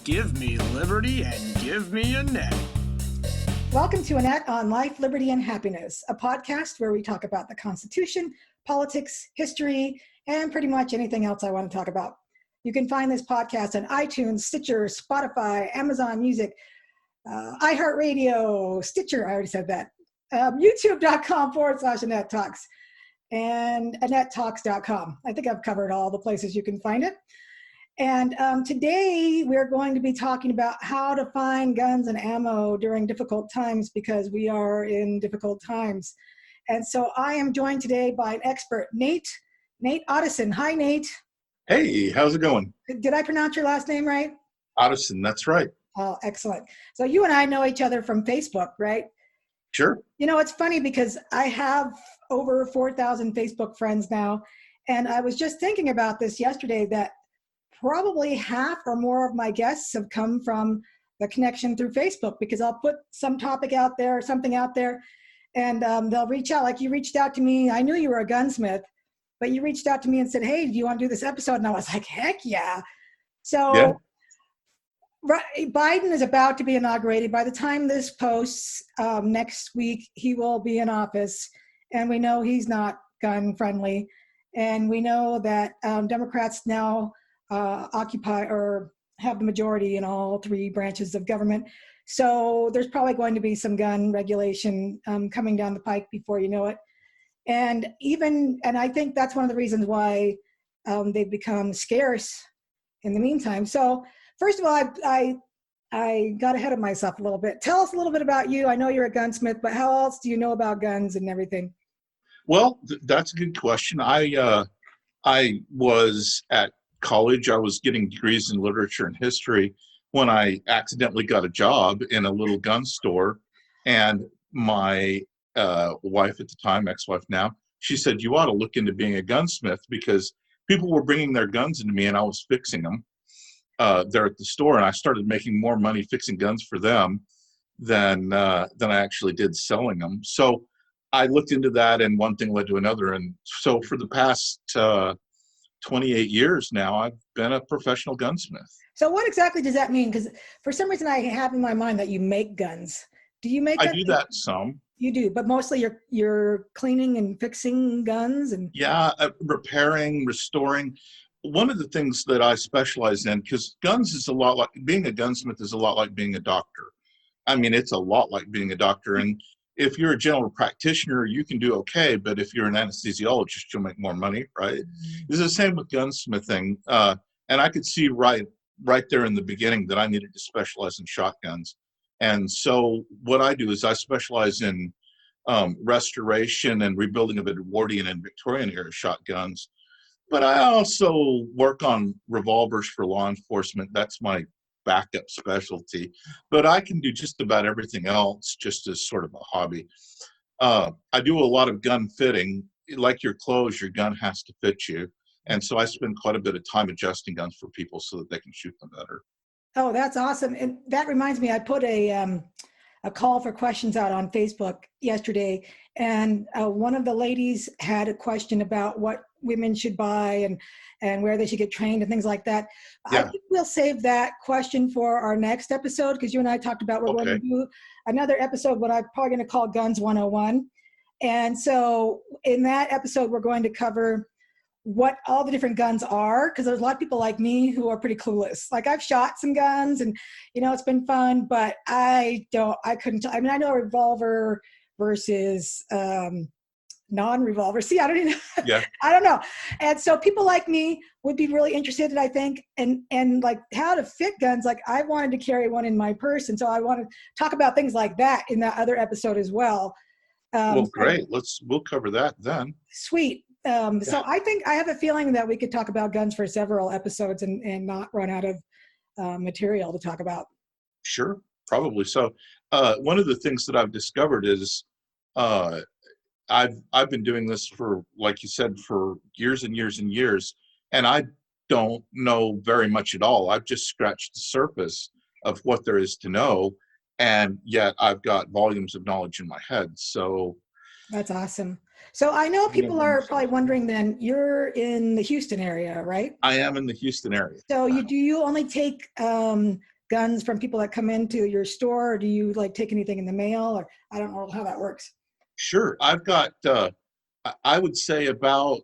Give me liberty and give me a net. Welcome to Annette on Life, Liberty, and Happiness, a podcast where we talk about the Constitution, politics, history, and pretty much anything else I want to talk about. You can find this podcast on iTunes, Stitcher, Spotify, Amazon Music, iHeartRadio, Stitcher, I already said that, youtube.com/Annette Talks, and AnnetteTalks.com. I think I've covered all the places you can find it. And today we're going to be talking about how to find guns and ammo during difficult times, because we are in difficult times. And so I am joined today by an expert, Nate Otteson. Hi, Nate. Hey, how's it going? Did I pronounce your last name right? Otteson, that's right. Oh, excellent. So you and I know each other from Facebook, right? Sure. You know, it's funny because I have over 4,000 Facebook friends now. And I was just thinking about this yesterday, that probably half or more of my guests have come from the connection through Facebook, because I'll put some topic out there, something out there, and they'll reach out. Like you reached out to me. I knew you were a gunsmith, but you reached out to me and said, hey, do you want to do this episode? And I was like, heck yeah. So Biden is about to be inaugurated. By the time this posts next week, he will be in office. And we know he's not gun friendly. And we know that Democrats now occupy or have the majority in all three branches of government. So there's probably going to be some gun regulation coming down the pike before you know it. And I think that's one of the reasons why they've become scarce in the meantime. So first of all, I got ahead of myself a little bit. Tell us a little bit about you. I know you're a gunsmith, but how else do you know about guns and everything? Well, that's a good question. I was at college. I was getting degrees in literature and history when I accidentally got a job in a little gun store. And my wife at the time, ex-wife now, she said, you ought to look into being a gunsmith, because people were bringing their guns into me and I was fixing them there at the store. And I started making more money fixing guns for them than I actually did selling them. So I looked into that, and one thing led to another. And so for the past 28 years now, I've been a professional gunsmith. So what exactly does that mean? Because for some reason I have in my mind that you make guns. Do you make guns? I do that some. You do, but mostly you're cleaning and fixing guns and repairing, restoring. One of the things that I specialize in, because guns is a lot like being a gunsmith, is a lot like being a doctor. I mean, it's a lot like being a doctor. And if you're a general practitioner, you can do okay, but if you're an anesthesiologist, you'll make more money, right? It's the same with gunsmithing. And I could see right there in the beginning that I needed to specialize in shotguns. And so what I do is I specialize in restoration and rebuilding of Edwardian and Victorian era shotguns. But I also work on revolvers for law enforcement. That's my backup specialty. But I can do just about everything else, just as sort of a hobby. I do a lot of gun fitting. Like your clothes, your gun has to fit you. And so I spend quite a bit of time adjusting guns for people so that they can shoot them better. Oh, that's awesome. And that reminds me, I put a call for questions out on Facebook yesterday. And one of the ladies had a question about what women should buy and where they should get trained and things like that. Yeah. I think we'll save that question for our next episode, because you and I talked about we're going to do another episode, what I'm probably going to call Guns 101. And so in that episode, we're going to cover what all the different guns are, because there's a lot of people like me who are pretty clueless. Like I've shot some guns and, you know, it's been fun, but I know a revolver versus non-revolver. See, I don't even, I don't know. And so people like me would be really interested in, I think, and like how to fit guns. Like I wanted to carry one in my purse. And so I want to talk about things like that in that other episode as well. Well, great. We'll cover that then. Sweet. So I think I have a feeling that we could talk about guns for several episodes and not run out of material to talk about. Sure, probably. So one of the things that I've discovered is I've been doing this for, like you said, for years and years and years, and I don't know very much at all. I've just scratched the surface of what there is to know, and yet I've got volumes of knowledge in my head. So that's awesome. So I know people are probably wondering then, you're in the Houston area, right? I am in the Houston area. So do you only take guns from people that come into your store, or do you like take anything in the mail, or I don't know how that works? Sure. I've got, I would say about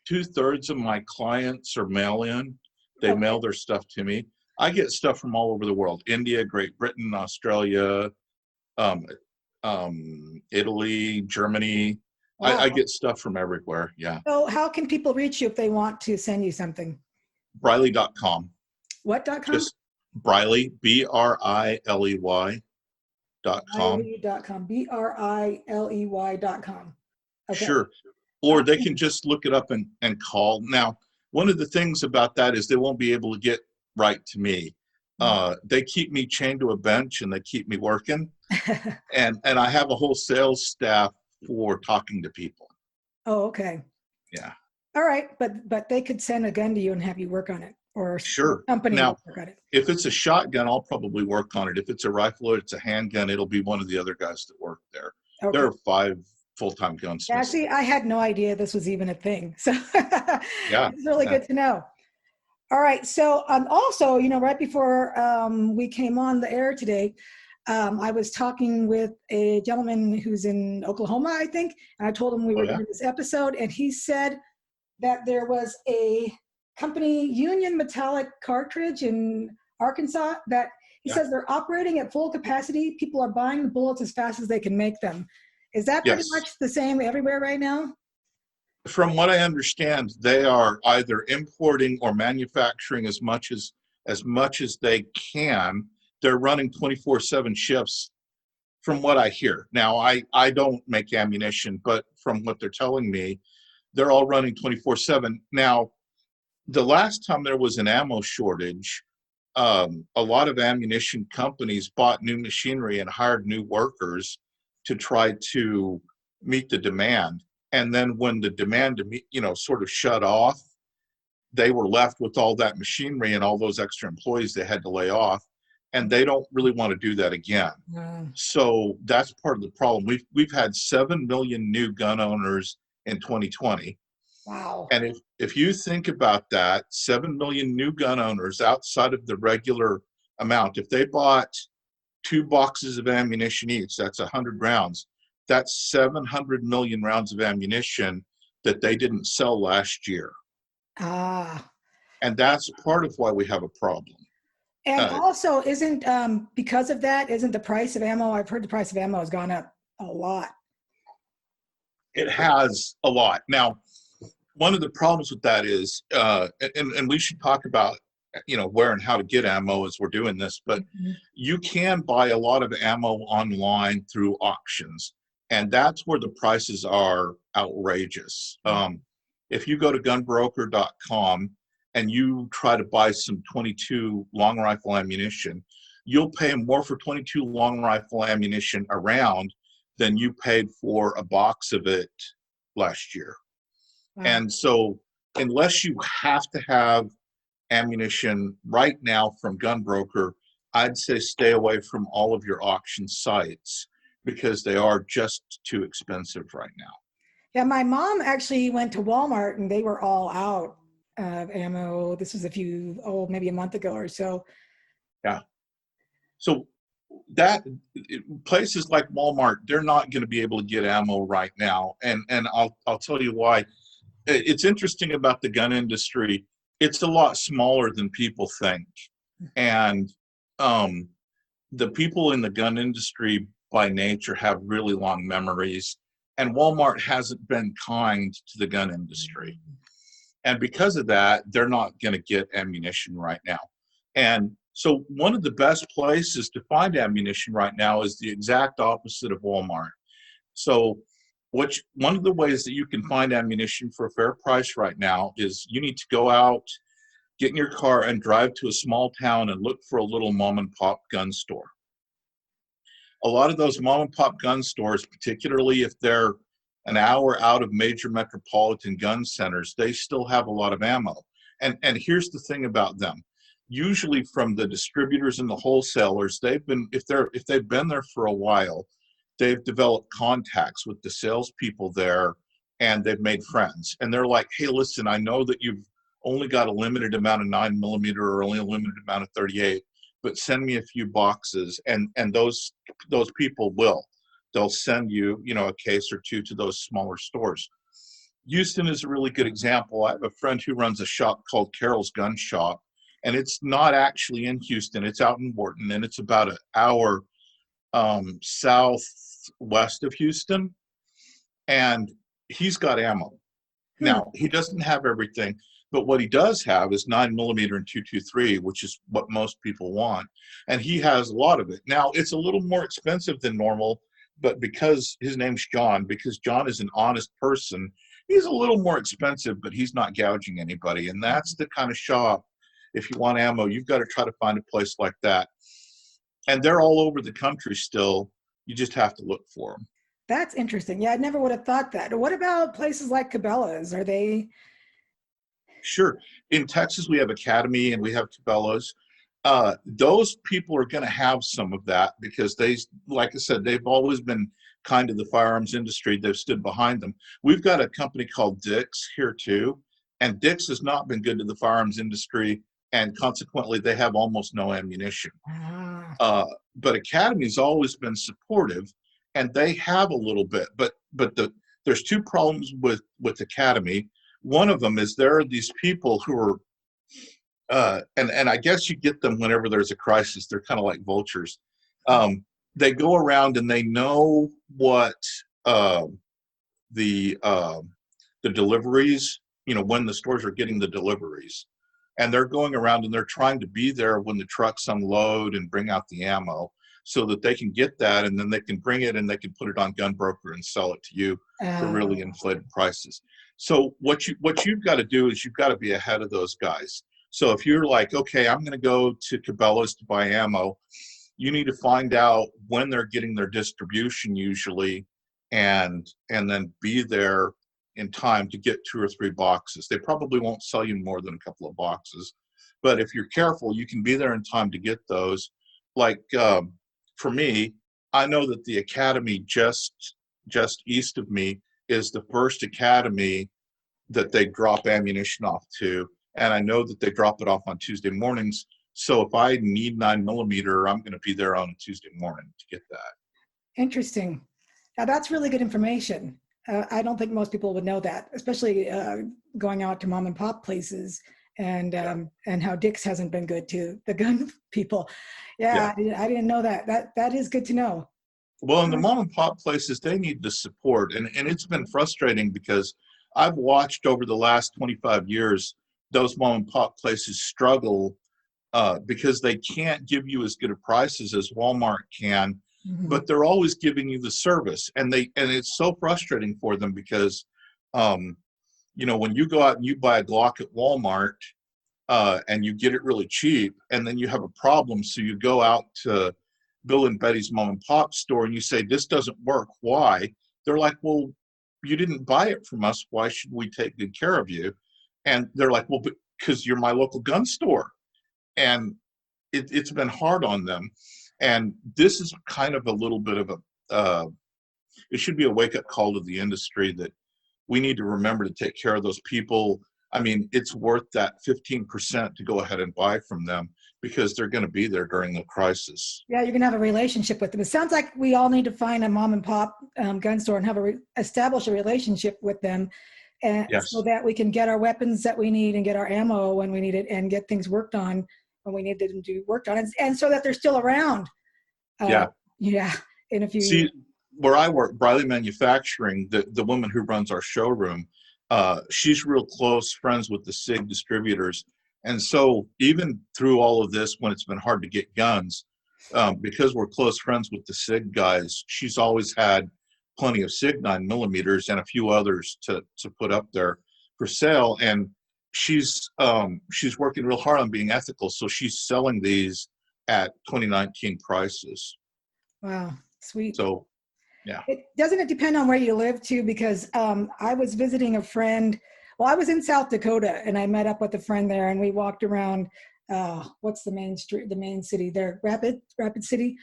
2/3 of my clients are mail in. They Okay. mail their stuff to me. I get stuff from all over the world: India, Great Britain, Australia, um, Italy, Germany. I Wow. get stuff from everywhere. Yeah. So how can people reach you if they want to send you something? Briley.com. What.com? Just Briley, BRILEY.com. Briley.com. BRILEY.com. Okay. Sure. Or they can just look it up and call. Now, one of the things about that is they won't be able to get right to me. They keep me chained to a bench and they keep me working. And I have a whole sales staff for talking to people. Oh, okay. Yeah. All right, but they could send a gun to you and have you work on it, or Sure. a company Now, will work on it. if it's a shotgun, I'll probably work on it. If it's a rifle or it's a handgun, it'll be one of the other guys that work there. Okay. There are 5 full-time Yeah, gunsmiths. see, I had no idea this was even a thing. So Yeah. it's really Yeah. good to know. All right. So also, right before we came on the air today, I was talking with a gentleman who's in Oklahoma, I think, and I told him we Oh, were yeah? doing this episode, and he said that there was a company, Union Metallic Cartridge in Arkansas, that he Yeah. says they're operating at full capacity. People are buying the bullets as fast as they can make them. Is that pretty Yes. much the same everywhere right now? From what I understand, they are either importing or manufacturing as much as they can. They're running 24/7 shifts from what I hear. Now, I don't make ammunition, but from what they're telling me, they're all running 24/7. Now, the last time there was an ammo shortage, a lot of ammunition companies bought new machinery and hired new workers to try to meet the demand. And then when the demand, sort of shut off, they were left with all that machinery and all those extra employees they had to lay off. And they don't really want to do that again. So that's part of the problem. We've had 7 million new gun owners in 2020. Wow. And if you think about that, 7 million new gun owners outside of the regular amount, if they bought 2 boxes of ammunition each, that's 100 rounds. That's 700 million rounds of ammunition that they didn't sell last year. Ah. And that's part of why we have a problem. And also, isn't because of that, isn't the price of ammo? I've heard the price of ammo has gone up a lot. It has a lot. Now, one of the problems with that is, and we should talk about, where and how to get ammo as we're doing this, but you can buy a lot of ammo online through auctions, and that's where the prices are outrageous. If you go to gunbroker.com and you try to buy some 22 long rifle ammunition, you'll pay more for 22 long rifle ammunition a round than you paid for a box of it last year. Wow. And so unless you have to have ammunition right now from Gunbroker, I'd say stay away from all of your auction sites because they are just too expensive right now. Yeah, my mom actually went to Walmart and they were all out of ammo. This was maybe a month ago or so. Yeah. So that places like Walmart, they're not going to be able to get ammo right now. And I'll tell you why. It's interesting about the gun industry. It's a lot smaller than people think. And the people in the gun industry by nature have really long memories. And Walmart hasn't been kind to the gun industry. And because of that, they're not going to get ammunition right now. And so one of the best places to find ammunition right now is the exact opposite of Walmart. So one of the ways that you can find ammunition for a fair price right now is you need to go out, get in your car and drive to a small town and look for a little mom and pop gun store. A lot of those mom and pop gun stores, particularly if they're an hour out of major metropolitan gun centers, they still have a lot of ammo. And here's the thing about them. Usually from the distributors and the wholesalers, if they've been there for a while, they've developed contacts with the salespeople there and they've made friends. And they're like, hey, listen, I know that you've only got a limited amount of 9mm or only a limited amount of 38, but send me a few boxes, and those people will. They'll send you, you know, a case or two to those smaller stores. Houston is a really good example. I have a friend who runs a shop called Carol's Gun Shop, and it's not actually in Houston. It's out in Wharton, and it's about an hour southwest of Houston. And he's got ammo. Now, he doesn't have everything, but what he does have is 9mm and 223, which is what most people want. And he has a lot of it. Now, it's a little more expensive than normal, but because his name's John, because John is an honest person, he's a little more expensive, but he's not gouging anybody. And that's the kind of shop, if you want ammo, you've got to try to find a place like that. And they're all over the country still. You just have to look for them. That's interesting. Yeah, I never would have thought that. What about places like Cabela's? Are they? Sure. In Texas, we have Academy and we have Cabela's. Those people are going to have some of that because they, like I said, they've always been kind of the firearms industry. They've stood behind them. We've got a company called Dick's here too, and Dick's has not been good to the firearms industry, and consequently, they have almost no ammunition. But Academy's always been supportive, and they have a little bit. But there's two problems with Academy. One of them is there are these people who are, and I guess you get them whenever there's a crisis. They're kind of like vultures. They go around and they know what the deliveries, you know, when the stores are getting the deliveries. And they're going around and they're trying to be there when the trucks unload and bring out the ammo so that they can get that, and then they can bring it and they can put it on Gunbroker and sell it to you for really inflated prices. So what you've got to do is you've got to be ahead of those guys. So if you're like, okay, I'm going to go to Cabela's to buy ammo, you need to find out when they're getting their distribution usually, and then be there in time to get 2 or 3 boxes. They probably won't sell you more than a couple of boxes, but if you're careful, you can be there in time to get those. Like for me, I know that the Academy just east of me is the first Academy that they drop ammunition off to, and I know that they drop it off on Tuesday mornings. So if I need 9mm, I'm going to be there on a Tuesday morning to get that. Interesting. Now that's really good information. I don't think most people would know that, especially going out to mom and pop places, and how Dick's hasn't been good to the gun people. Yeah. I didn't know that. That is good to know. Well, in the mom and pop places, they need the support, and it's been frustrating because I've watched over the last 25 years those mom and pop places struggle because they can't give you as good a prices as Walmart can. But they're always giving you the service, and it's so frustrating for them because, you know, when you go out and you buy a Glock at Walmart and you get it really cheap, and then you have a problem, so you go out to Bill and Betty's mom and pop store and you say, this doesn't work. Why? They're like, well, you didn't buy it from us. Why should we take good care of you? And they're like, well, because you're my local gun store. And it's been hard on them. And this is kind of a little bit of it should be a wake-up call to the industry that we need to remember to take care of those people. I mean, it's worth that 15% to go ahead and buy from them because they're going to be there during the crisis. Yeah, you're going to have a relationship with them. It sounds like we all need to find a mom and pop gun store and have establish a relationship with them, and so that we can get our weapons that we need and get our ammo when we need it and get things worked on when we need them to be worked on, and so that they're still around. In a few years. Where I work, Briley Manufacturing, the woman who runs our showroom, she's real close friends with the SIG distributors. And so even through all of this, when it's been hard to get guns, because we're close friends with the SIG guys, she's always had plenty of SIG 9mm and a few others to put up there for sale. And she's working real hard on being ethical. So she's selling these at 2019 prices. Wow, sweet. So, yeah. Doesn't it depend on where you live too? Because I was visiting a friend. Well, I was in South Dakota and I met up with a friend there, and we walked around. What's the main street? The main city there, Rapid City.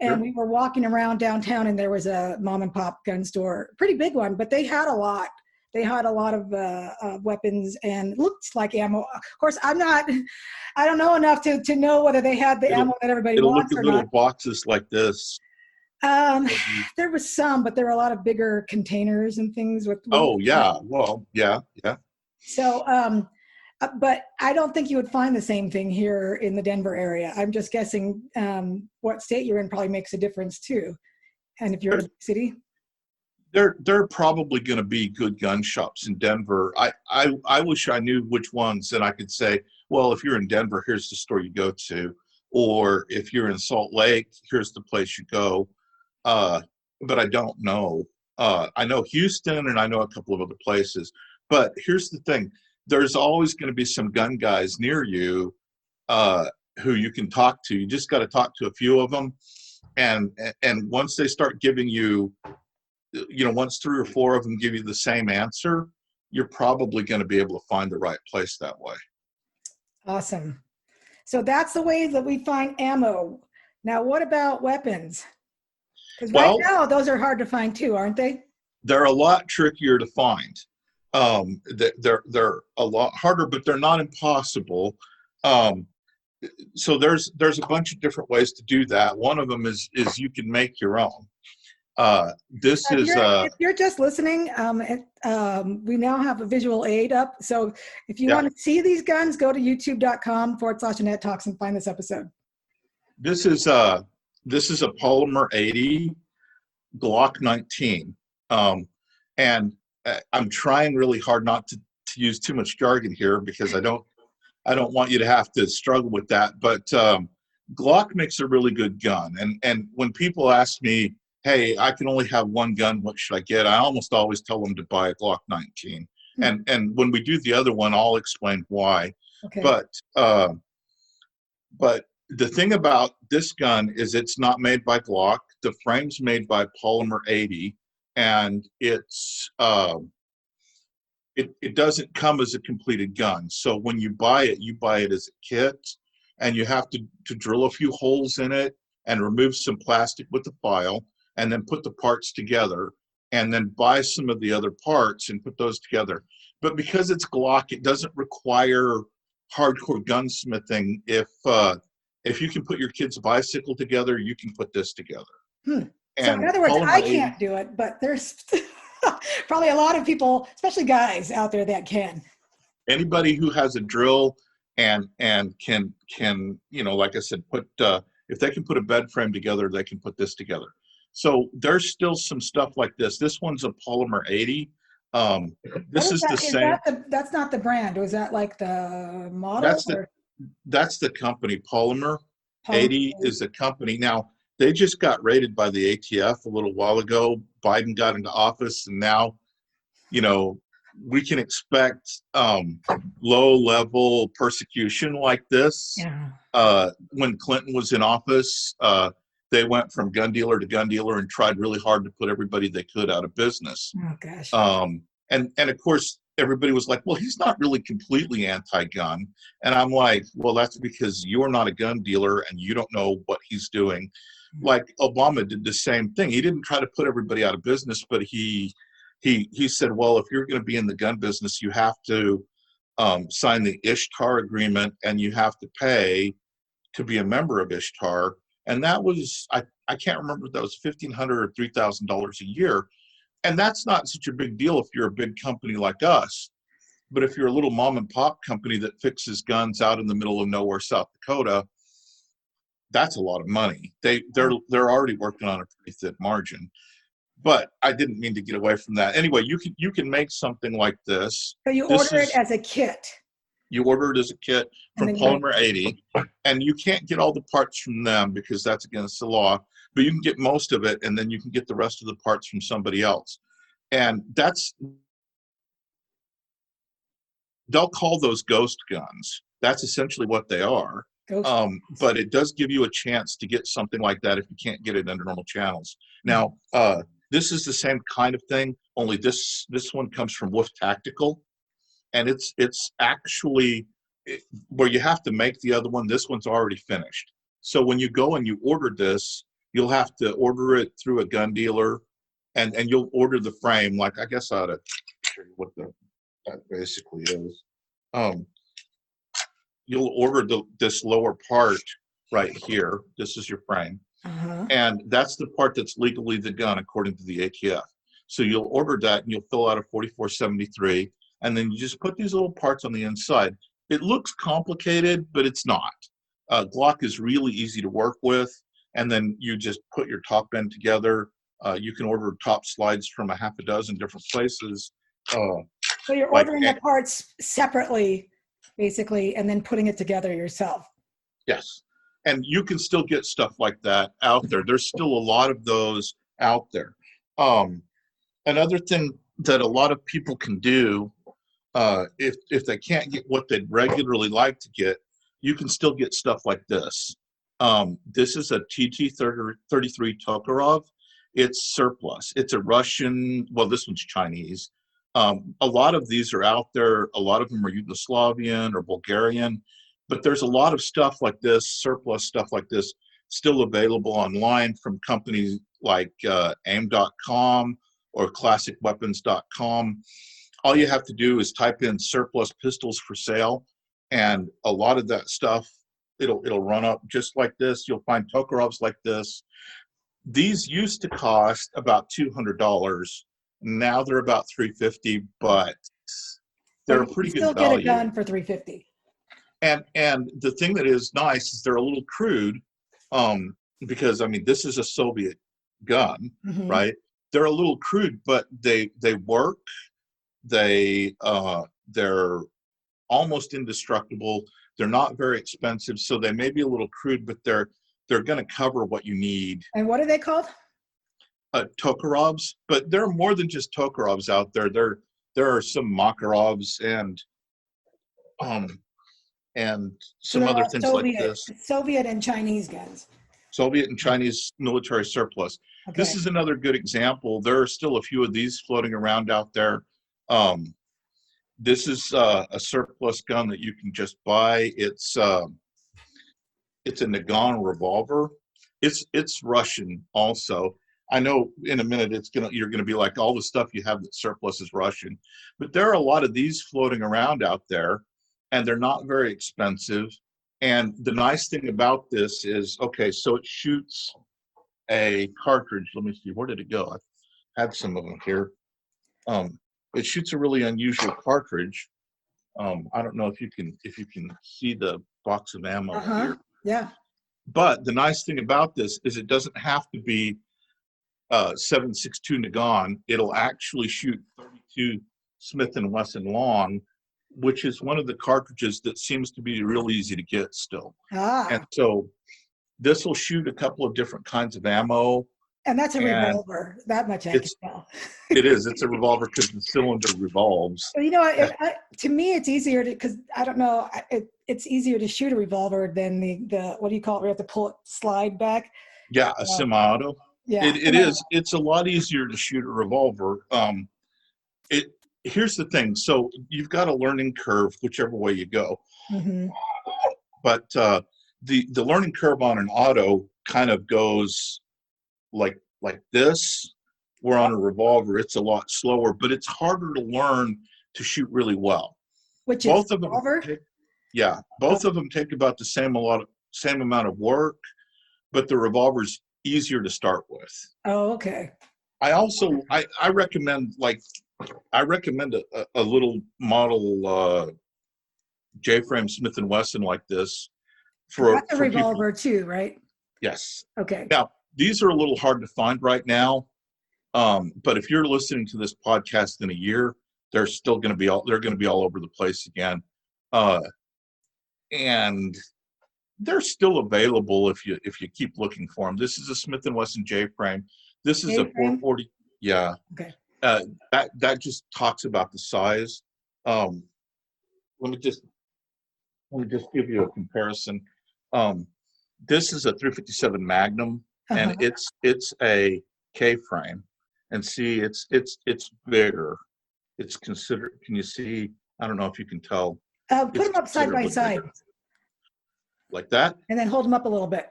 And Sure. we were walking around downtown, and there was a mom and pop gun store, pretty big one, but they had a lot They had a lot of weapons and looked like ammo. Of course, I don't know enough to know whether they had the ammo that everybody It'll look wants at or little not. boxes like this. There was some, but there were a lot of bigger containers and things with. Oh yeah, well, yeah. So, but I don't think you would find the same thing here in the Denver area. I'm just guessing what state you're in probably makes a difference too. And if you're in a big city. There are probably going to be good gun shops in Denver. I wish I knew which ones, and I could say, well, if you're in Denver, here's the store you go to, or if you're in Salt Lake, here's the place you go. But I don't know. I know Houston, and I know a couple of other places. But here's the thing: there's always going to be some gun guys near you who you can talk to. You just got to talk to a few of them, and once they start giving you, once 3 or 4 of them give you the same answer, you're probably going to be able to find the right place that way. Awesome. So that's the way that we find ammo. Now, what about weapons? Because right now, those are hard to find too, aren't they? They're a lot trickier to find. They're a lot harder, but they're not impossible. So there's a bunch of different ways to do that. One of them is you can make your own. If you're just listening, we now have a visual aid up. So if you want to see these guns, go to youtube.com/Annette Talks and find this episode. This is a Polymer 80 Glock 19. And I'm trying really hard not to use too much jargon here because I don't want you to have to struggle with that. But Glock makes a really good gun. And when people ask me, hey, I can only have one gun, what should I get? I almost always tell them to buy a Glock 19. And when we do the other one, I'll explain why. Okay. But the thing about this gun is it's not made by Glock. The frame's made by Polymer 80, and it doesn't come as a completed gun. So when you buy it as a kit, and you have to drill a few holes in it and remove some plastic with the file, and then put the parts together, and then buy some of the other parts and put those together. But because it's Glock, it doesn't require hardcore gunsmithing. If you can put your kid's bicycle together, you can put this together. So in other words, I can't do it, but there's probably a lot of people, especially guys out there, that can. Anybody who has a drill and can like I said, if they can put a bed frame together, they can put this together. So there's still some stuff like this. This one's a Polymer 80. This is the same. That's not the brand. Was that like the model? That's the company. Polymer 80 is a company. Now, they just got raided by the ATF a little while ago. Biden got into office, and now, we can expect low-level persecution like this. Yeah. When Clinton was in office, they went from gun dealer to gun dealer and tried really hard to put everybody they could out of business. Oh, gosh. And of course, everybody was like, well, he's not really completely anti-gun. And I'm like, well, that's because you're not a gun dealer and you don't know what he's doing. Like Obama did the same thing. He didn't try to put everybody out of business, but he said, well, if you're going to be in the gun business, you have to sign the Ishtar agreement, and you have to pay to be a member of Ishtar. And that was, I can't remember if that was $1,500 or $3,000 a year. And that's not such a big deal if you're a big company like us. But if you're a little mom and pop company that fixes guns out in the middle of nowhere, South Dakota, that's a lot of money. They're already working on a pretty thin margin. But I didn't mean to get away from that. Anyway, you can make something like this. So you order it as a kit. You order it as a kit from Polymer 80, and you can't get all the parts from them because that's against the law, but you can get most of it, and then you can get the rest of the parts from somebody else. And they'll call those ghost guns. That's essentially what they are. But it does give you a chance to get something like that if you can't get it under normal channels. Now, this is the same kind of thing, only this one comes from Wolf Tactical. And it's actually where you have to make the other one. This one's already finished. So when you go and you order this, you'll have to order it through a gun dealer, and you'll order the frame. Like, I guess I ought to show you what that basically is. Um, you'll order this lower part right here. This is your frame. Uh-huh. And that's the part that's legally the gun according to the ATF. So you'll order that and you'll fill out a 4473, and then you just put these little parts on the inside. It looks complicated, but it's not. Glock is really easy to work with, and then you just put your top end together. You can order top slides from a half a dozen different places. So you're like- ordering the parts separately, basically, and then putting it together yourself. Yes. And you can still get stuff like that out there. There's still a lot of those out there. Another thing that a lot of people can do, if they can't get what they'd regularly like to get, you can still get stuff like this. This is a TT-33 Tokarev. It's surplus. It's a Russian, well, this one's Chinese. A lot of these are out there. A lot of them are Yugoslavian or Bulgarian. But there's a lot of stuff like this, surplus stuff like this, still available online from companies like aim.com or classicweapons.com. All you have to do is type in surplus pistols for sale, and a lot of that stuff, it'll run up just like this. You'll find Tokarevs like this. These used to cost about $200. Now they're about $350, but they're a pretty good value. You still get a gun for $350. And the thing that is nice is they're a little crude, because I mean this is a Soviet gun, right? They're a little crude, but they work. They're almost indestructible. They're not very expensive, so they may be a little crude, but they're going to cover what you need. And what are they called? Tokarevs, but there are more than just Tokarevs out there. There are some Makarovs and some other things like this. Soviet and Chinese guns. Soviet and Chinese military surplus. Okay. This is another good example. There are still a few of these floating around out there. This is a surplus gun that you can just buy. It's a Nagant revolver. It's Russian also. I know in a minute you're gonna be like, all the stuff you have that's surplus is Russian, but there are a lot of these floating around out there, and they're not very expensive. And the nice thing about this is, okay, so it shoots a cartridge. Let me see, where did it go? I had some of them here. It shoots a really unusual cartridge. I don't know if you can see the box of ammo here. Yeah. But the nice thing about this is it doesn't have to be 7.62 Nagant. It'll actually shoot 32 Smith & Wesson long, which is one of the cartridges that seems to be real easy to get still. And so this will shoot a couple of different kinds of ammo. And that's a revolver. That much I can tell. It is. It's a revolver because the cylinder revolves. Well, you know, to me, it's easier because I don't know. It's easier to shoot a revolver than the what do you call it? We have to pull it, slide back. Yeah, a semi-auto. Yeah, it is. It's a lot easier to shoot a revolver. Here's the thing. So you've got a learning curve, whichever way you go. But the learning curve on an auto kind of goes like this. Where on a revolver, it's a lot slower, but it's harder to learn to shoot really well. Which both is of them revolver? Both of them take about the same amount of work, but the revolver's easier to start with. Oh, okay. I recommend a little model J-frame Smith & Wesson like this That's a revolver too, right? Yes. Okay. Now these are a little hard to find right now, but if you're listening to this podcast in a year, they're going to be all over the place again, and they're still available if you keep looking for them. This is a Smith & Wesson J-frame. This is a 440. Yeah. Okay. That just talks about the size. Let me just give you a comparison. This is a 357 Magnum, and it's a K-frame, and see, it's bigger. It's considered. Can you see? I don't know if you can tell. Put them up side by side. Like that? And then hold them up a little bit.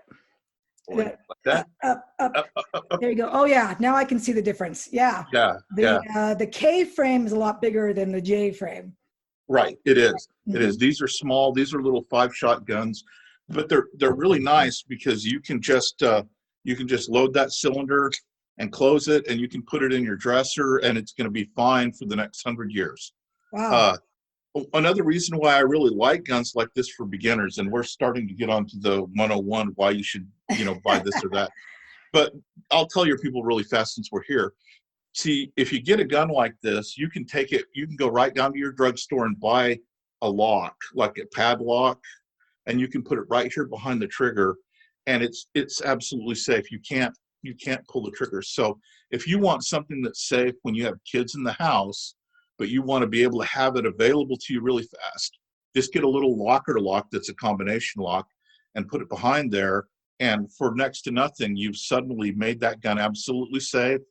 boy, The- like that. up. Up. There you go. Oh yeah, now I can see the difference. Yeah. Yeah, yeah. The K frame is a lot bigger than the J frame. Right, it is. It Mhm. is. These are small. These are little 5-shot guns, but they're really nice because you can just load that cylinder and close it, and you can put it in your dresser, and it's going to be fine for the next 100 years. Wow. Uh, Another reason why I really like guns like this for beginners, and we're starting to get onto the 101 why you should buy this or that. But I'll tell your people really fast since we're here. See, if you get a gun like this, you can take it, you can go right down to your drugstore and buy a lock, like a padlock, and you can put it right here behind the trigger, and it's absolutely safe. You can't pull the trigger. So if you want something that's safe when you have kids in the house, but you want to be able to have it available to you really fast, just get a little locker lock that's a combination lock and put it behind there. And for next to nothing, you've suddenly made that gun absolutely safe,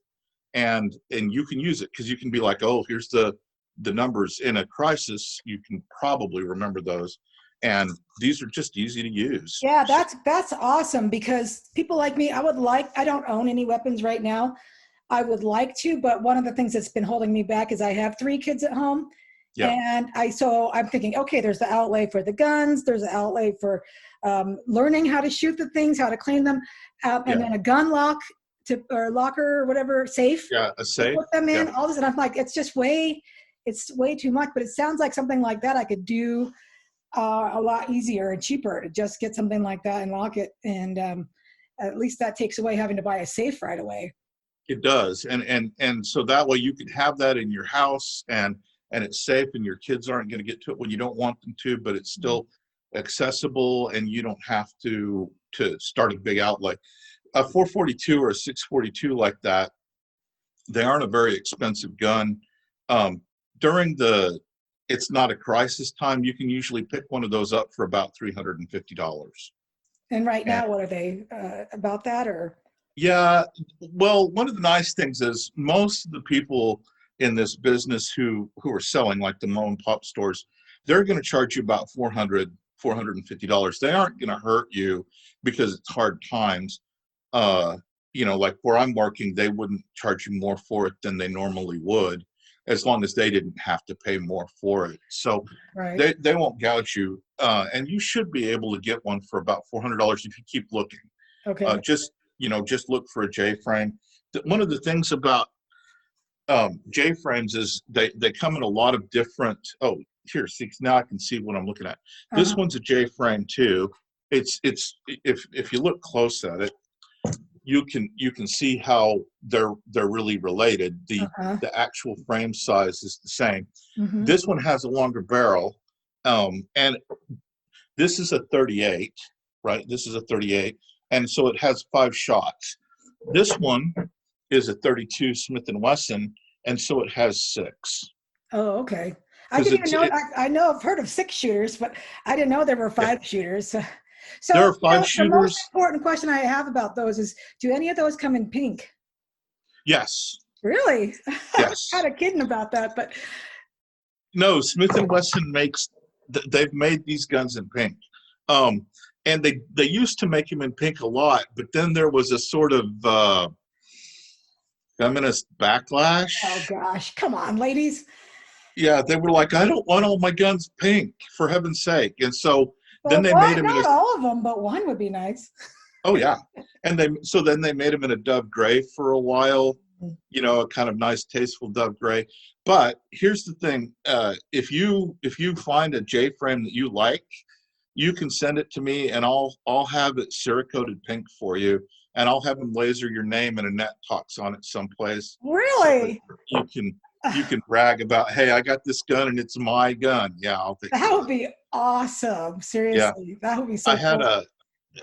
and you can use it because you can be like, oh, here's the numbers. In a crisis, you can probably remember those, and these are just easy to use. Yeah, that's awesome because people like me, I don't own any weapons right now. I would like to, but one of the things that's been holding me back is I have 3 kids at home. Yeah. And so I'm thinking, okay, there's the outlay for the guns, there's the outlay for learning how to shoot the things, how to clean them, and then a gun lock or locker or whatever, safe. Yeah, a To safe. put them in, Yeah. all this, and I'm like, it's way too much. But it sounds like something like that I could do a lot easier and cheaper to just get something like that and lock it, and at least that takes away having to buy a safe right away. It does, and so that way you could have that in your house, and it's safe, and your kids aren't going to get to it when you don't want them to, but it's still accessible, and you don't have to start a big outlay. A 442 or a 642 like that, they aren't a very expensive gun. During it's not a crisis time, you can usually pick one of those up for about $350. And right now, what are they about that or? Yeah, well, one of the nice things is most of the people in this business who are selling, like the mom and pop stores, they're going to charge you about $450. They aren't going to hurt you because it's hard times. Like where I'm working, they wouldn't charge you more for it than they normally would, as long as they didn't have to pay more for it. So Right. they won't gouge you, and you should be able to get one for about $400 if you keep looking. Okay. Just look for a J-frame. One of the things about J-frames is they come in a lot of different. Oh, here, see, now I can see what I'm looking at. This one's a J-frame too. It's if you look close at it, you can see how they're really related. The actual frame size is the same. Mhm. This one has a longer barrel, and this is a 38, right? This is a 38. And so it has 5 shots. This one is a 32 Smith & Wesson, and so it has 6. Oh, okay. I 'Cause didn't even it's- know. I know I've heard of 6 shooters, but I didn't know there were 5 shooters. So There are 5 the shooters. most important question I have about those is, do any of those come in pink? Yes. Really? Yes. I'm kind of kidding about that, but No, Smith & Wesson they've made these guns in pink. And they used to make them in pink a lot, but then there was a sort of feminist backlash. oh gosh, come on, ladies. Yeah, they were like, I don't want all my guns pink, for heaven's sake. And so then they Well, made them in not all of them, but one would be nice. oh yeah, and then they made them in a dove gray for a while, a kind of nice, tasteful dove gray. But here's the thing: if you find a J frame that you like, you can send it to me, and I'll have it Cerakoted pink for you, and I'll have them laser your name and a net talks on it someplace. Really? So you can brag about, hey, I got this gun and it's my gun. Yeah, I'll take That it. would be awesome. Seriously, that would be so I had cool.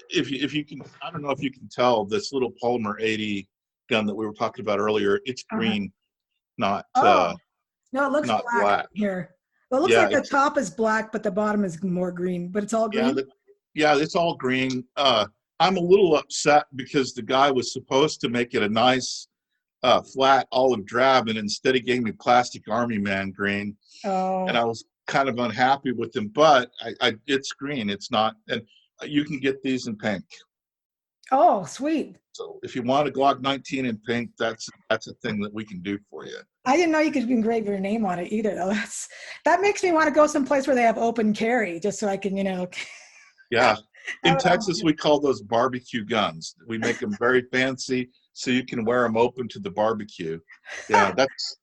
if you can, I don't know if you can tell, this little Polymer 80 gun that we were talking about earlier, it's green, not Oh, no, it looks not black, black. here. Well, it looks Yeah, like the top is black, but the bottom is more green, but it's all green. yeah, it's all green. I'm a little upset because the guy was supposed to make it a nice flat olive drab, and instead he gave me plastic army man green, and I Oh, was kind of unhappy with him. But it's green. It's not, and you can get these in pink. Oh, sweet. So if you want a Glock 19 in pink, that's a thing that we can do for you. I didn't know you could engrave your name on it either, though. That makes me want to go someplace where they have open carry, just so I can, Yeah. In have it Texas, on. we call those barbecue guns. We make them very fancy so you can wear them open to the barbecue. Yeah, That's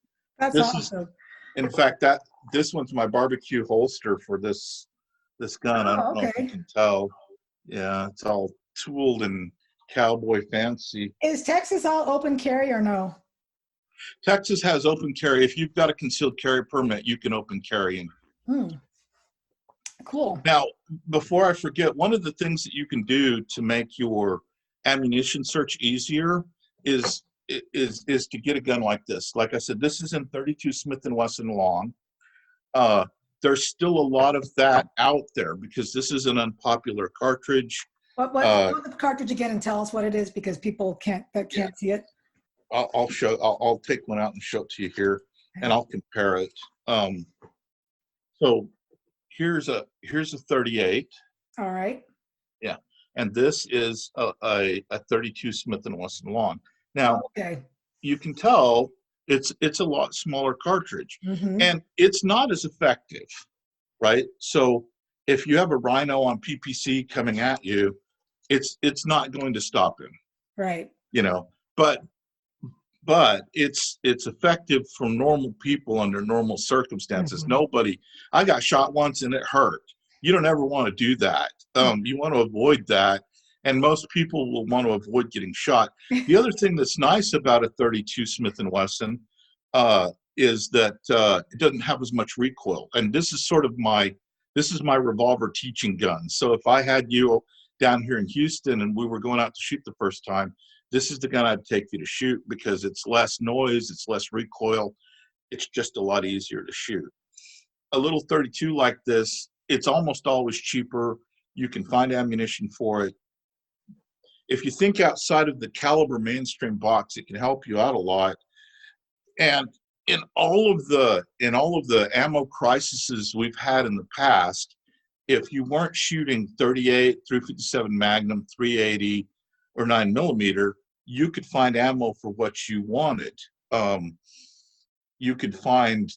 this is, awesome. in fact, this one's my barbecue holster for this gun. I Oh, don't know if you okay. can tell. Yeah, it's all tooled and cowboy fancy. Is Texas all open carry or no? Texas has open carry. If you've got a concealed carry permit, you can open carry. Hmm, cool. Now, before I forget, one of the things that you can do to make your ammunition search easier is is to get a gun like this. Like I said, this is in 32 Smith & Wesson long. Uh, there's still a lot of that out there because this is an unpopular cartridge. What Uh, go the cartridge again and tell us what it is because people yeah, can't see it. I'll take one out and show it to you here, and I'll compare it. Um, so here's a 38. All right. Yeah, and this is a 32 Smith & Wesson long. Now Okay. you can tell it's a lot smaller cartridge, Mm-hmm. and it's not as effective, right? So if you have a Rhino on PPC coming at you, it's not going to stop him, Right. you know. But it's effective for normal people under normal circumstances. Mhm. Nobody, I got shot once and it hurt. You don't ever want to do that. You want to avoid that, and most people will want to avoid getting shot. The other thing that's nice about a 32 Smith & Wesson is that it doesn't have as much recoil, and this is my revolver teaching gun. So if I had you down here in Houston and we were going out to shoot the first time, this is the gun I'd take you to shoot because it's less noise, it's less recoil, it's just a lot easier to shoot. A little 32 like this, it's almost always cheaper. You can find ammunition for it. If you think outside of the caliber mainstream box, it can help you out a lot. And in all of the ammo crises we've had in the past, if you weren't shooting 38, 357 Magnum, 380, or 9mm, you could find ammo for what you wanted. You could find,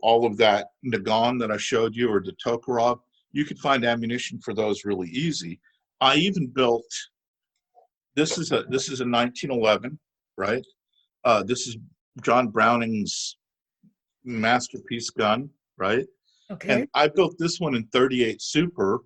all of that Nagant that I showed you, or the Tokarev. You could find ammunition for those really easy. I even built. This is a 1911, right? This is John Browning's masterpiece gun, right? And Okay. I built this one in 38 Super.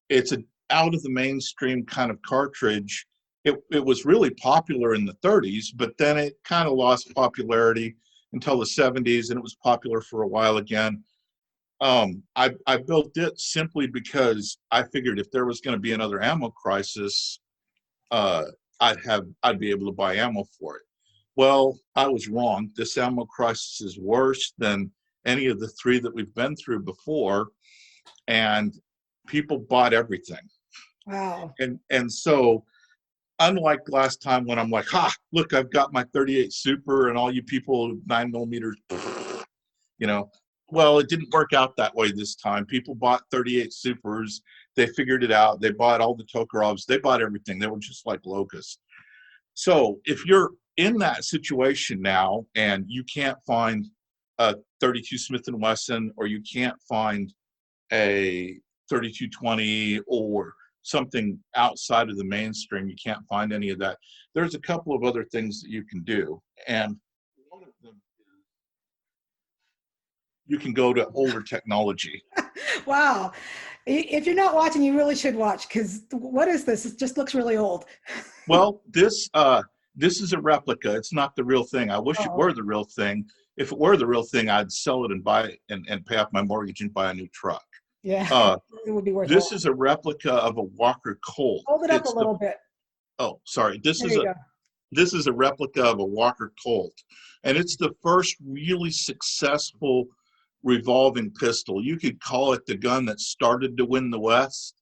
It's an out of the mainstream kind of cartridge. It was really popular in the 30s, but then it kind of lost popularity until the 70s, and it was popular for a while again. I built it simply because I figured if there was going to be another ammo crisis, uh, I'd be able to buy ammo for it. Well, I was wrong. This ammo crisis is worse than any of the three that we've been through before, and people bought everything. Wow. And so, unlike last time when I'm like, ha, look, I've got my 38 Super, and all you people 9mm, you know, well, it didn't work out that way this time. People bought 38 Supers. They figured it out. They bought all the Tokarevs. They bought everything. They were just like locusts. So if you're in that situation now and you can't find a 32 Smith & Wesson, or you can't find a 3220 or something outside of the mainstream, you can't find any of that, there's a couple of other things that you can do. And one of them is you can go to older technology. Wow. If you're not watching, you really should watch because what is this? It just looks really old. Well, this is a replica. It's not the real thing. I wish it Oh, were the real thing. If it were the real thing, I'd sell it and buy it and pay off my mortgage and buy a new truck. yeah. Uh, It would be worth this it. is a replica of a Walker Colt. Hold it up a It's the little bit. Oh, sorry. There you go. This is a replica of a Walker Colt, and it's the first really successful revolving pistol. You could call it the gun that started to win the West.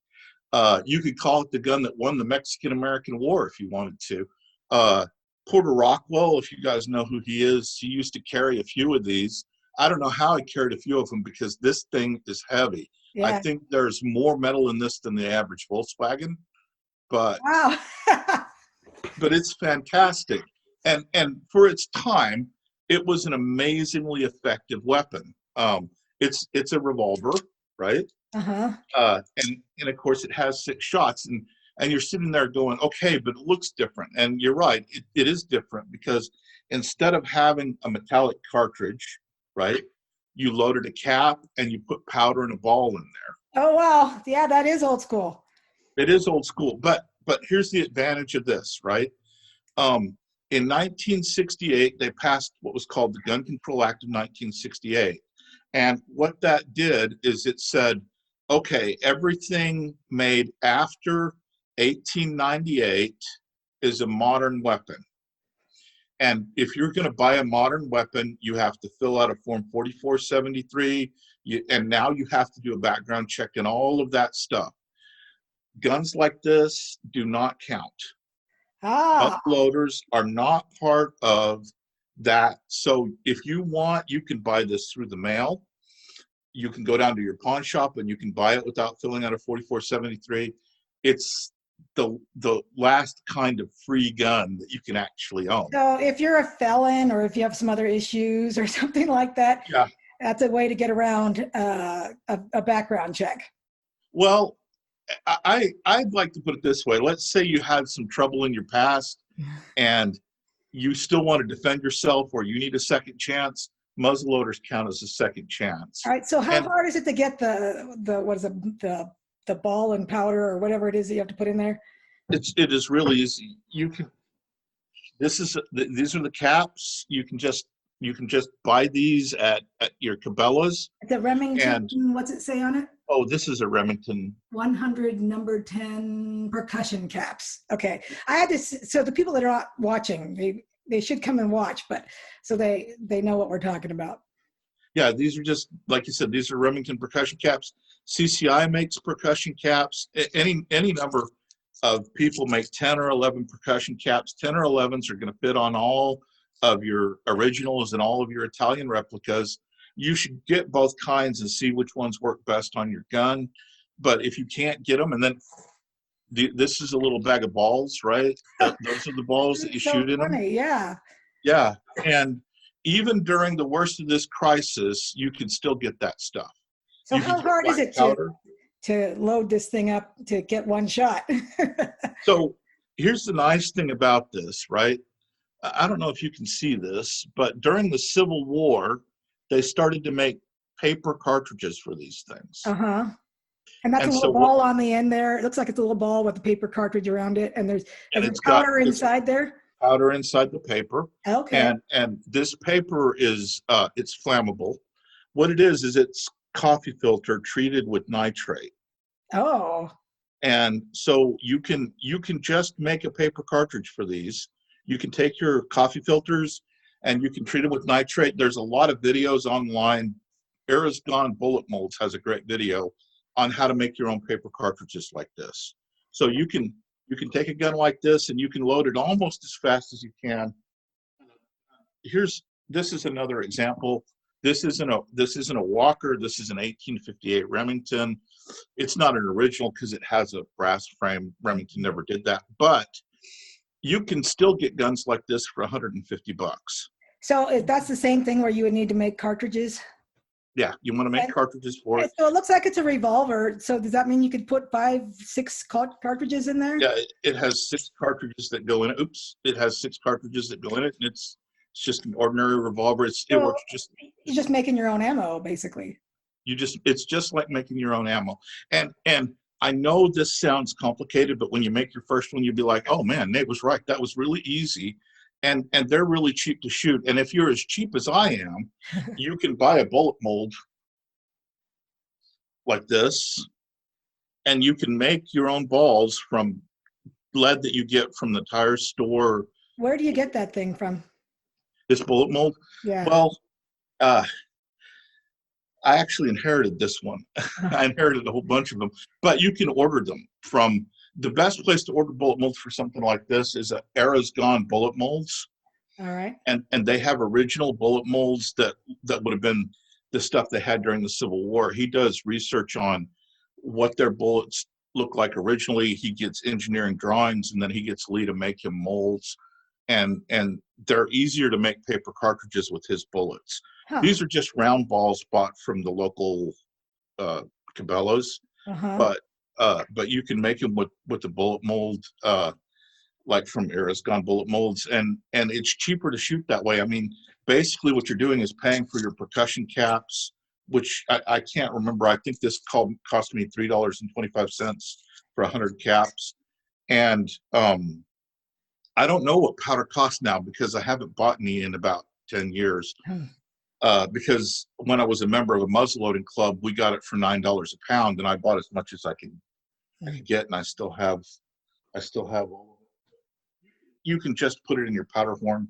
You could call it the gun that won the Mexican-American War if you wanted to. Porter Rockwell, if you guys know who he is, he used to carry a few of these. I don't know how he carried a few of them because this thing is heavy. I Yeah. think there's more metal in this than the average Volkswagen. but Wow. it's fantastic. And for its time, it was an amazingly effective weapon. It's a revolver, right? Uh-huh. And of course it has 6 shots, and you're sitting there going, okay, but it looks different. And you're right, it is different, because instead of having a metallic cartridge, right, you loaded a cap and you put powder and a ball in there. Oh, wow. Yeah, that is old school. It is old school, but here's the advantage of this, right? In 1968, they passed what was called the Gun Control Act of 1968. And what that did is it said, okay, everything made after 1898 is a modern weapon. And if you're going to buy a modern weapon, you have to fill out a Form 4473, and now you have to do a background check and all of that stuff. Guns like this do not count. Ah, Uploaders are not part of that. So if you want, you can buy this through the mail. You can go down to your pawn shop and you can buy it without filling out a 4473. It's the last kind of free gun that you can actually own. so if you're a felon or if you have some other issues or something like that, Yeah. that's a way to get around a background check. Well, I'd like to put it this way. Let's say you had some trouble in your past and you still want to defend yourself, or you need a second chance. Muzzleloaders count as a second chance. All right. So how And hard is it to get the what is it, the ball and powder or whatever it is that you have to put in there? it is really easy. You can. These are the caps. You can just buy these at your Cabela's. The Remington, And what's it say on it? oh, this is a Remington. 100 number 10 percussion caps. Okay. I had to, so the people that are not watching, they should come and watch, but so they know what we're talking about. Yeah, these are just, like you said, these are Remington percussion caps. CCI makes percussion caps. Any number of people make 10 or 11 percussion caps. 10 or 11s are going to fit on all of your originals and all of your Italian replicas. You should get both kinds and see which ones work best on your gun. But if you can't get them, and then this is a little bag of balls, right? Those are the balls that you So shoot in them. funny, yeah. Yeah, and even during the worst of this crisis, you can still get that stuff. So You can how get hard is black it powder. to load this thing up to get one shot? So here's the nice thing about this, right? I don't know if you can see this, but during the Civil War, they started to make paper cartridges for these things. Uh-huh. And that's And a little so ball on the end there. It looks like it's a little ball with a paper cartridge around it, and there's it's got powder inside there. powder inside the paper. Okay. And this paper is it's flammable. What it is it's coffee filter treated with nitrate. Oh. And so you can just make a paper cartridge for these. You can take your coffee filters and you can treat them with nitrate. There's a lot of videos online. Era's Gone Bullet Molds has a great video on how to make your own paper cartridges like this. So you can take a gun like this and you can load it almost as fast as you can. This is another example. This isn't a Walker. This is an 1858 Remington. It's not an original because it has a brass frame. Remington never did that, but you can still get guns like this for $150. So that's the same thing where you would need to make cartridges? Yeah, you want to make cartridges for it? So it looks like it's a revolver. So does that mean you could put 5, 6 cartridges in there? Yeah, it has 6 cartridges that go in it. Oops, it has 6 cartridges that go in it, and it's just an ordinary revolver. It works just. You're just making your own ammo, basically. It's just like making your own ammo. And I know this sounds complicated, but when you make your first one, you'll be like, oh man, Nate was right. That was really easy. And they're really cheap to shoot. And if you're as cheap as I am, you can buy a bullet mold like this, and you can make your own balls from lead that you get from the tire store. Where do you get that thing from? This bullet mold? Yeah. Well, I actually inherited this one. I inherited a whole bunch of them, but you can order them from. The best place to order bullet molds for something like this is Era's Gone Bullet Molds. All right. And they have original bullet molds that would have been the stuff they had during the Civil War. He does research on what their bullets look like originally. He gets engineering drawings, and then he gets Lee to make him molds, and they're easier to make paper cartridges with his bullets. Huh. These are just round balls bought from the local Cabela's, Uh-huh. but you can make them with the bullet mold, like from Aerosgon bullet molds, and it's cheaper to shoot that way. I mean, basically what you're doing is paying for your percussion caps, which I can't remember. I think this cost me $3.25 for 100 caps. And I don't know what powder costs now because I haven't bought any in about 10 years. Because when I was a member of a muzzleloading club, we got it for $9 a pound, and I bought as much as I could get, and I still have all of it. You can just put it in your powder horn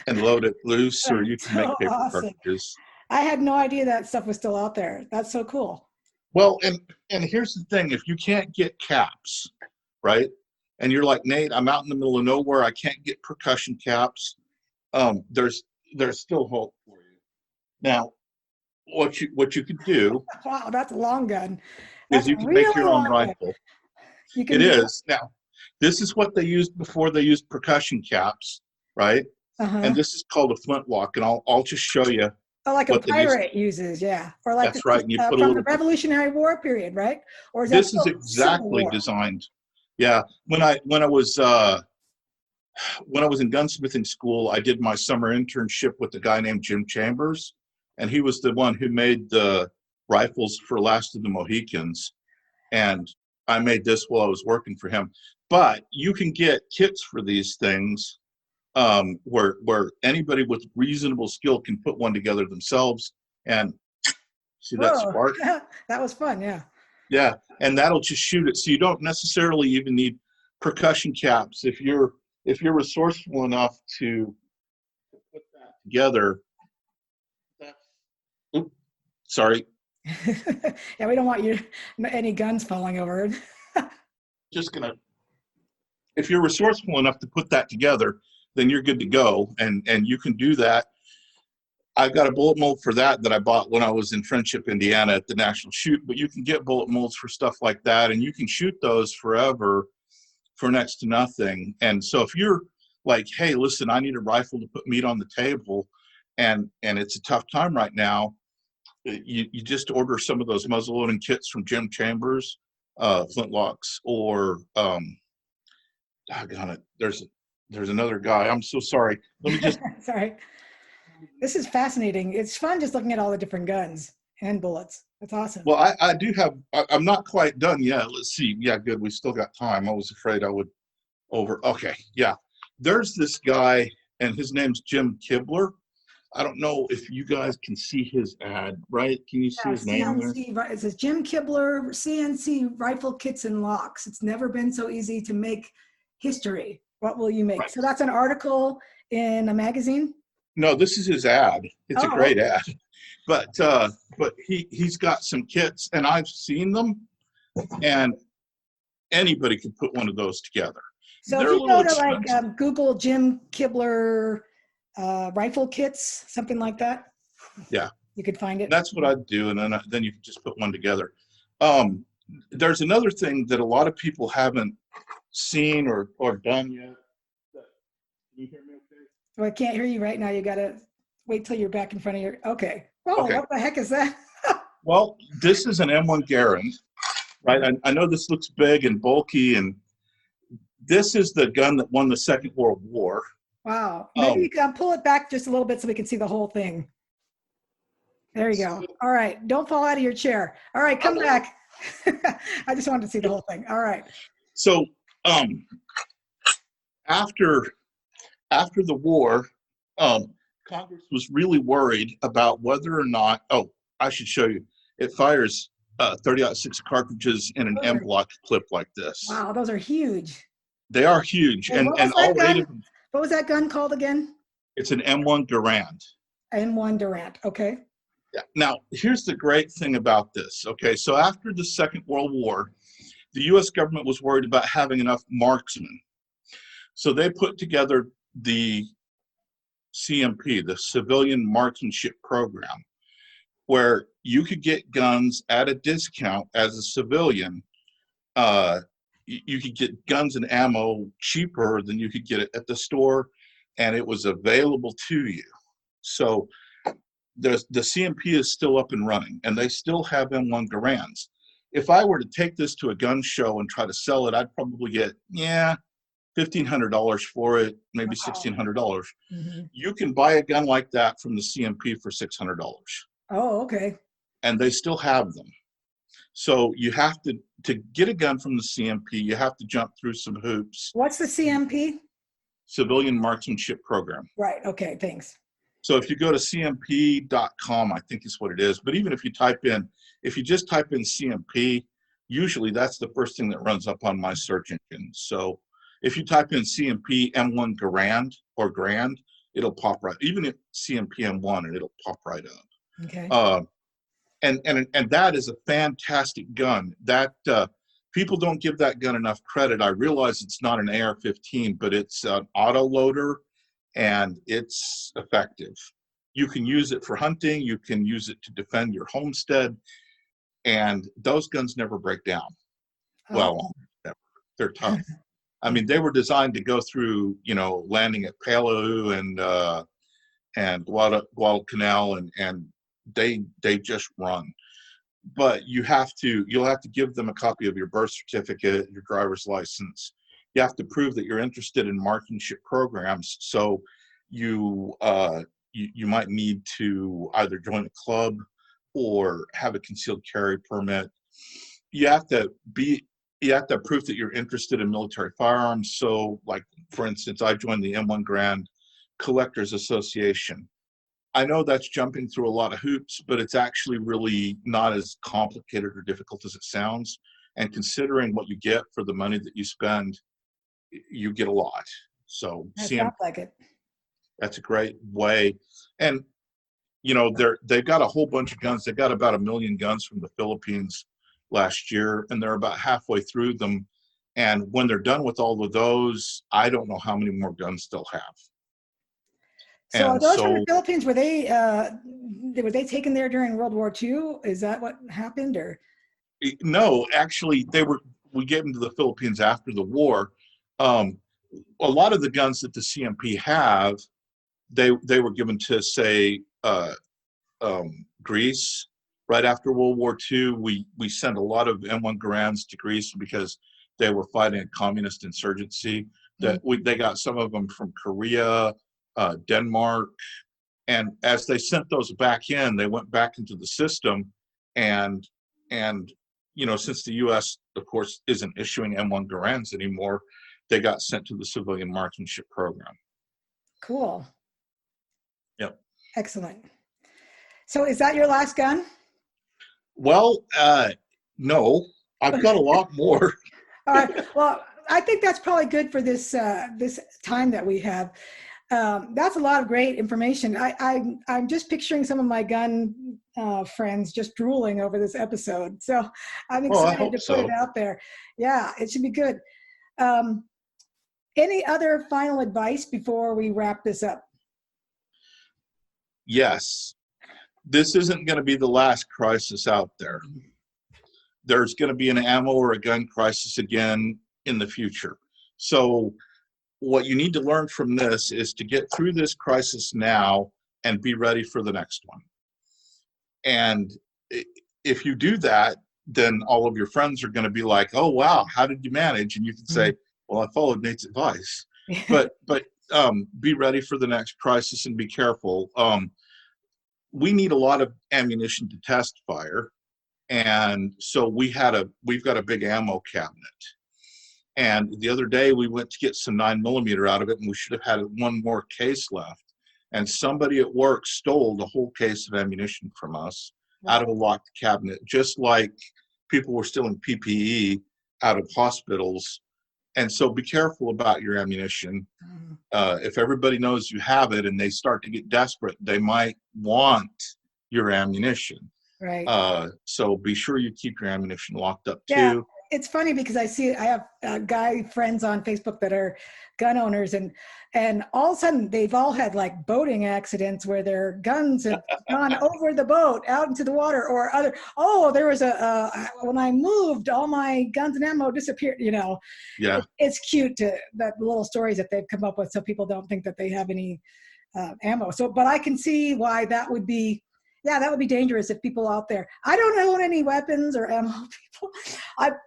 and load it loose, or you can make So paper awesome. cartridges. I had no idea that stuff was still out there. That's so cool. Well, and here's the thing: if you can't get caps, right, and you're like, Nate, I'm out in the middle of nowhere, I can't get percussion caps. There's still hope for you. Now, what you could do Wow, that's a long gun. is That's you a can make really your own long gun. rifle. You can It do is. Now, this is what they used before they used percussion caps, right? Uh-huh. And this is called a flintlock, and I'll just show you. Oh, like a what they used- pirate uses, yeah. Or like That's right, and you put a from little the bit- Revolutionary War period, right? Or is that This is still Civil exactly War? designed. Yeah, when I was in gunsmithing school, I did my summer internship with a guy named Jim Chambers, and he was the one who made the rifles for Last of the Mohicans, and I made this while I was working for him. But you can get kits for these things, where anybody with reasonable skill can put one together themselves. And see that Whoa. spark? That was fun, yeah. Yeah, and that'll just shoot it. So you don't necessarily even need percussion caps if you're resourceful enough to put that together. Oops, sorry. Yeah, we don't want any guns falling over. Just gonna. If you're resourceful enough to put that together, then you're good to go, and you can do that. I've got a bullet mold for that I bought when I was in Friendship, Indiana at the National Shoot, but you can get bullet molds for stuff like that, and you can shoot those forever for next to nothing. And so if you're like, hey, listen, I need a rifle to put meat on the table, and it's a tough time right now, you just order some of those muzzle loading kits from Jim Chambers, flintlocks, or doggone it, there's another guy. I'm so sorry. Let me just Sorry. This is fascinating. It's fun just looking at all the different guns and bullets. That's awesome. Well, I do have, I'm not quite done yet. Let's see. Yeah, good. We still got time. I was afraid I would okay. Yeah. There's this guy, and his name's Jim Kibler. I don't know if you guys can see his ad, right? Can you see his name there? CNC, it says Jim Kibler, CNC rifle kits and locks. It's never been so easy to make history. What will you make? Right. So that's an article in a magazine? No, this is his ad. It's a Oh, great ad. But he's got some kits, and I've seen them, and anybody can put one of those together. So They're if a you go little to like expensive. Google Jim Kibler rifle kits, something like that. Yeah. You could find it. That's what I'd do, and then you can just put one together. There's another thing that a lot of people haven't seen or done yet. Can you hear me okay? Well, I can't hear you right now. You got to wait till you're back in front of your, okay. Oh, Okay. what the heck is that? Well, this is an M1 Garand, right? I know this looks big and bulky, and this is the gun that won the Second World War. Wow. Maybe Oh. you can pull it back just a little bit so we can see the whole thing. There you go. All right. Don't fall out of your chair. All right. Come back. I just wanted to see the whole thing. All right. So after the war, Congress was really worried about whether or not, I should show you. It fires 30-06 cartridges in an Okay. M-block clip like this. Wow. Those are huge. They are huge, And and what was all that 8 gun? of them. What was that gun called again? It's an M1 Garand. M1 Durant. Okay. Yeah. Now, here's the great thing about this. Okay, so after the Second World War, the U.S. government was worried about having enough marksmen. So they put together the CMP, the Civilian Marksmanship Program, where you could get guns at a discount as a civilian. You could get guns and ammo cheaper than you could get it at the store, and it was available to you. So the CMP is still up and running, and they still have M1 Garands. If I were to take this to a gun show and try to sell it, I'd probably get, $1,500 for it, maybe $1,600. You can buy a gun like that from the CMP for $600. Oh, okay. And they still have them. So you have to get a gun from the CMP, you have to jump through some hoops. What's the CMP? Civilian Marksmanship Program. Right. Okay. Thanks. So if you go to cmp.com, I think is what it is. But even if you just type in CMP, usually that's the first thing that runs up on my search engine. So if you type in CMP M1 Garand or Grand, it'll pop right. Even if CMP M1, and it'll pop right up. Okay. And that is a fantastic gun. That people don't give that gun enough credit. I realize it's not an AR-15, but it's an auto loader, and it's effective. You can use it for hunting. You can use it to defend your homestead, and those guns never break down. Oh. Well, never. They're tough. I mean, they were designed to go through, landing at Palau and Guadalcanal, and they just run. But you'll have to give them a copy of your birth certificate, your driver's license. You have to prove that you're interested in marksmanship programs. So you might need to either join a club or have a concealed carry permit. You have to have proof that you're interested in military firearms. So, like, for instance, I joined the M1 Grand Collectors Association. I know that's jumping through a lot of hoops, but it's actually really not as complicated or difficult as it sounds. And considering what you get for the money that you spend, you get a lot. So That sounds like it. That's a great way. And, they've got a whole bunch of guns. They've got about 1 million guns from the Philippines last year, and they're about halfway through them. And when they're done with all of those, I don't know how many more guns they'll have. So are those from the Philippines, were they taken there during World War II? Is that what happened, or? No, actually, we gave them to the Philippines after the war. A lot of the guns that the CMP have, they were given to, say, Greece. Right after World War II, we sent a lot of M1 Garands to Greece because they were fighting a communist insurgency. They got some of them from Korea, Denmark, and as they sent those back in, they went back into the system, and since the U.S. of course isn't issuing M1 Garands anymore, they got sent to the Civilian Marksmanship Program. Cool. Yep. Excellent. So is that your last gun? Well, no, I've got a lot more. All right. Well, I think that's probably good for this this time that we have. That's a lot of great information. I'm just picturing some of my gun friends just drooling over this episode. So I'm excited to put it out there. Yeah, it should be good. Any other final advice before we wrap this up? Yes. This isn't going to be the last crisis out there. There's going to be an ammo or a gun crisis again in the future. So what you need to learn from this is to get through this crisis now and be ready for the next one. And if you do that, then all of your friends are going to be like, oh, wow, how did you manage? And you can say, well, I followed Nate's advice. But be ready for the next crisis and be careful. We need a lot of ammunition to test fire. And so we've got a big ammo cabinet. And the other day we went to get some 9mm out of it, and we should have had one more case left. And somebody at work stole the whole case of ammunition from us out of a locked cabinet, just like people were stealing PPE out of hospitals. And so be careful about your ammunition. If everybody knows you have it and they start to get desperate, they might want your ammunition. Right. So be sure you keep your ammunition locked up too. Yeah. it's funny because I have guy friends on Facebook that are gun owners, and all of a sudden they've all had like boating accidents where their guns have gone over the boat out into the water, or other. Oh, there was when I moved, all my guns and ammo disappeared. Yeah. It's cute that little stories that they've come up with, so people don't think that they have any ammo. So, but I can see why that would be. Yeah, that would be dangerous if people out there. I don't own any weapons or ammo, people.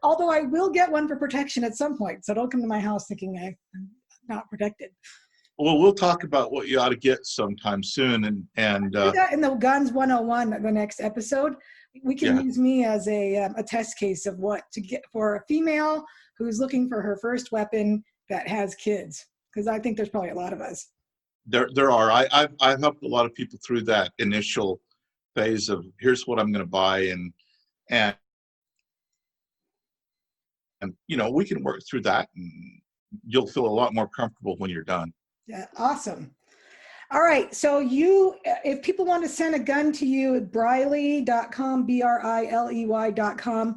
Although I will get one for protection at some point. So don't come to my house thinking I'm not protected. Well, we'll talk about what you ought to get sometime soon, and Do that in the Guns 101, the next episode. We can use me as a test case of what to get for a female who's looking for her first weapon that has kids, because I think there's probably a lot of us. There are. I've helped a lot of people through that initial phase of here's what I'm going to buy, and we can work through that, and you'll feel a lot more comfortable when you're done. Yeah, awesome. All right, so if people want to send a gun to you at Briley.com, BRILEY.com,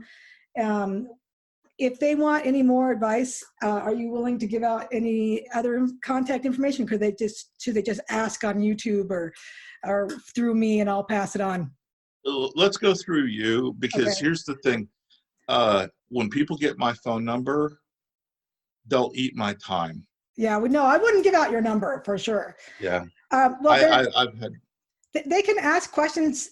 if they want any more advice, are you willing to give out any other contact information? Should they just ask on YouTube or through me, and I'll pass it on? Let's go through you, because Okay. here's the thing. When people get my phone number, they'll eat my time. Yeah, no, I wouldn't give out your number for sure. Yeah. Well, I've had. They can ask questions.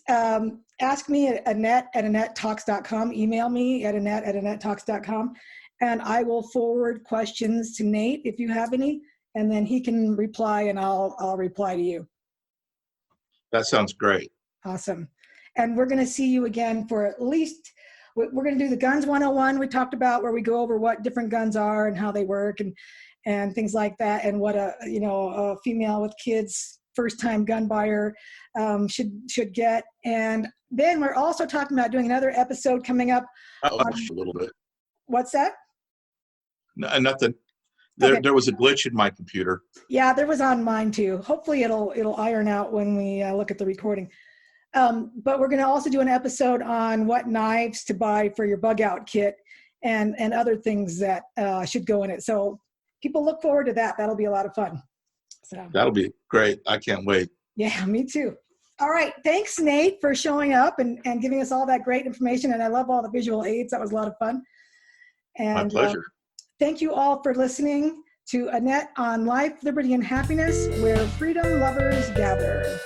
Ask me at annette@annettetalks.com. Email me at annette@annettetalks.com, and I will forward questions to Nate if you have any, and then he can reply, and I'll reply to you. That sounds great. Awesome. And we're going to see you again for at least. We're going to do the Guns 101 we talked about, where we go over what different guns are and how they work and things like that, and what a female with kids, first-time gun buyer should get. And then we're also talking about doing another episode coming up. That was a little bit. What's that? No, nothing. Okay. There was a glitch in my computer. Yeah, there was on mine too. Hopefully it'll iron out when we look at the recording. But we're going to also do an episode on what knives to buy for your bug out kit and other things that should go in it. So people look forward to that. That'll be a lot of fun. So That'll be great. I can't wait. yeah, me too. All right. Thanks, Nate, for showing up and giving us all that great information. And I love all the visual aids. That was a lot of fun. And My pleasure. thank you all for listening to Annette on Life, Liberty, and Happiness, where freedom lovers gather.